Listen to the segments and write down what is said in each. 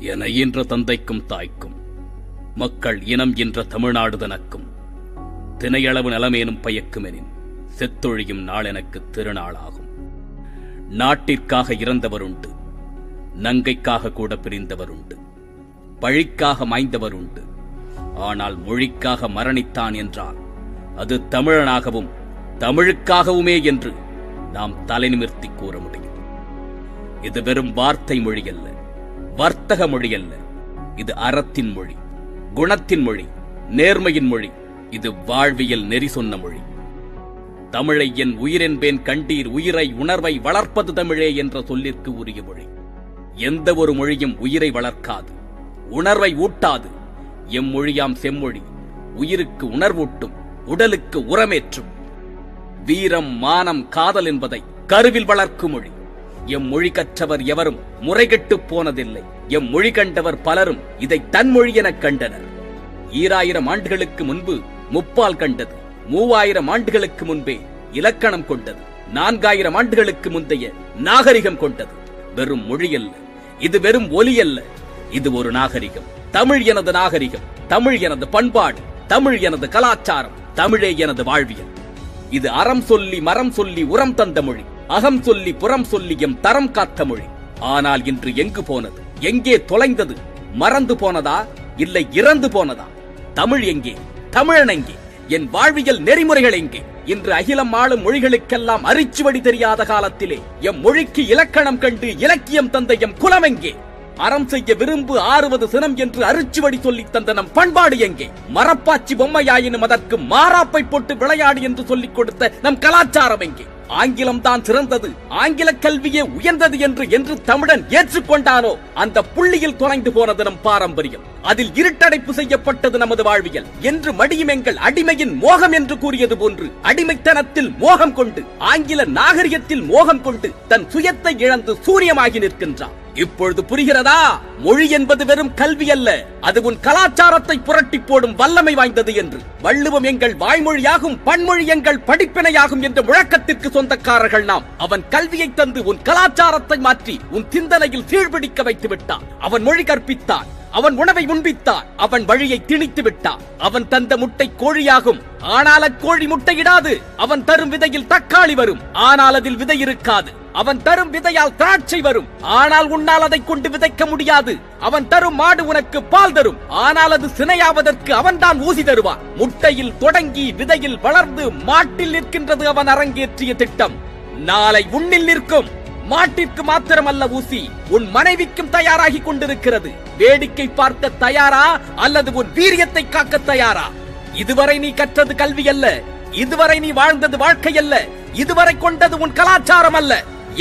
என ஈன்ற தந்தைக்கும் தாய்க்கும் மக்கள் இனம் என்ற தமிழ்நாடு தனக்கும் தினையளவு நலமேனும் பயக்குமெனின் செத்தொழியும் நாள் எனக்கு திருநாளாகும். நாட்டிற்காக இறந்தவருண்டு, நங்கைக்காக கூட பிரிந்தவருண்டு, பழிக்காக மாய்ந்தவருண்டு. ஆனால் மொழிக்காக மரணித்தான் என்றால் அது தமிழனாகவும் தமிழுக்காகவுமே என்று நாம் தலைநிமிர்த்தி கூற முடியும். இது வெறும் வார்த்தை மொழி அல்ல, வர்த்தக மொழி அல்ல. இது அறத்தின் மொழி, குணத்தின் மொழி, நேர்மையின் மொழி. இது வாழ்வியல் நெறி சொன்ன மொழி. தமிழை என் உயிரென்பேன் கண்டீர், உயிரை உணர்வை வளர்ப்பது தமிழே என்ற சொல்லிற்கு உரிய மொழி. எந்த ஒரு மொழியும் உயிரை வளர்க்காது, உணர்வை ஊட்டாது. எம் மொழியாம் செம்மொழி உயிருக்கு உணர்வூட்டும், உடலுக்கு உரமேற்றும். வீரம், மானம், காதல் என்பதை கருவில் வளர்க்கும் மொழி. எம் மொழி கற்றவர் எவரும் முறைகெட்டுப் போனதில்லை. எம் மொழி கண்டவர் பலரும் இதை தன் மொழி எனக் கண்டனர். 2000 ஆண்டுகளுக்கு முன்பு முப்பால் கண்டது, 3000 ஆண்டுகளுக்கு முன்பே இலக்கணம் கொண்டது, 4000 ஆண்டுகளுக்கு முந்தைய நாகரிகம் கொண்டது. வெறும் மொழி அல்ல, இது வெறும் ஒலி அல்ல, இது ஒரு நாகரிகம். தமிழ் எனது நாகரிகம், தமிழ் எனது பண்பாடு, தமிழ் எனது கலாச்சாரம், தமிழே எனது வாழ்வியல். இது அறம் சொல்லி மரம் சொல்லி உரம் தந்த மொழி, அகம் சொல்லி புறம் சொல்லி எம் தரம் காத்த மொழி. ஆனால் இன்று எங்கு போனது? எங்கே தொலைந்தது? மறந்து போனதா, இல்லை இறந்து போனதா? தமிழ் எங்கே? தமிழன் எங்கே? என் வாழ்வியல் நெறிமுறைகள் எங்கே? இன்று அகிலம் ஆளும் மொழிகளுக்கெல்லாம் அரிச்சுவடி தெரியாத காலத்திலே எம் மொழிக்கு இலக்கணம் கண்டு இலக்கியம் தந்த எம் குலம் எங்கே? அறம் செய்ய விரும்பு ஆறுவது சினம் என்று அரிச்சுவடி சொல்லித் தந்த நம் பண்பாடு எங்கே? மரப்பாச்சி பொம்மையாயினும் அதற்கு மாறாப்பை போட்டு விளையாடு என்று சொல்லிக் கொடுத்த நம் கலாச்சாரம் எங்கே? ஆங்கிலம் தான் சிறந்தது, ஆங்கில கல்வியே உயர்ந்தது என்று தமிழன் ஏற்றுக்கொண்டானோ அந்த புள்ளியில் தொலைந்து போனது நம் பாரம்பரியம். அதில் இருட்டடைப்பு செய்யப்பட்டது நமது வாழ்வியல். என்று மடியும் எங்கள் அடிமையின் மோகம் என்று கூறியது போன்று அடிமைத்தனத்தில் மோகம் கொண்டு, ஆங்கில நாகரிகத்தில் மோகம் கொண்டு தன் சுயத்தை இழந்து சூரியமாகி நிற்கின்றான். இப்பொழுது புரிகிறதா? மொழி என்பது வெறும் கல்வி அல்ல, அது உன் கலாச்சாரத்தை புரட்டி போடும் வல்லமை வாய்ந்தது என்று. வள்ளுவம் எங்கள் வாய்மொழியாகும், பன்மொழி எங்கள் படிப்பினையாகும் என்ற முழக்கத்திற்கு சொந்தக்காரர்கள் நாம். அவன் கல்வியை தந்து உன் கலாச்சாரத்தை மாற்றி உன் சிந்தனையில் சீழ்பிடிக்க வைத்து விட்டான். அவன் மொழி கற்பித்தான், அவன் உணவை உண்பித்தான், அவன் வழியை திணித்து விட்டான். அவன் தந்த முட்டை கோழியாகும், ஆனால் அக்கோழி முட்டையிடாது. அவன் தரும் விதையில் தக்காளி வரும், ஆனால் அதில் விதை இருக்காது. அவன் தரும் விதையால் திராட்சை வரும், ஆனால் உன்னால் அதை கொண்டு விதைக்க முடியாது. அவன் தரும் மாடு உனக்கு பால் தரும், ஆனால் அது சினையாவதற்கு அவன்தான் ஊசி தருவான். முட்டையில் தொடங்கி விதையில் வளர்ந்து மாட்டில் நிற்கின்றது அவன் அரங்கேற்றிய திட்டம். நாளை உன்னில் நிற்கும். மாட்டிற்கு மாத்திரமல்ல ஊசி, உன் மனைவிக்கும் தயாராகி கொண்டிருக்கிறது. வேடிக்கை பார்க்க தயாரா அல்லது உன் வீரியத்தை காக்க தயாரா? இதுவரை நீ கற்றது கல்வி அல்ல, இதுவரை நீ வாழ்ந்தது வாழ்க்கை அல்ல, இதுவரை கொண்டது உன் கலாச்சாரம் அல்ல.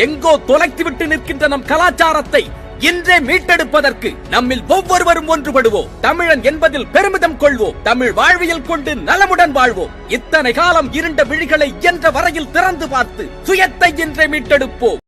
எங்கோ தொலைத்துவிட்டு நிற்கின்ற நம் கலாச்சாரத்தை இன்றே மீட்டெடுப்பதற்கு நம்மில் ஒவ்வொருவரும் ஒன்றுபடுவோம். தமிழன் என்பதில் பெருமிதம் கொள்வோம். தமிழ் வாழ்வியல் கொண்டு நலமுடன் வாழ்வோம். இத்தனை காலம் இருண்ட விழிகளை இயன்ற வரையில் திறந்து பார்த்து சுயத்தை இன்றே மீட்டெடுப்போம்.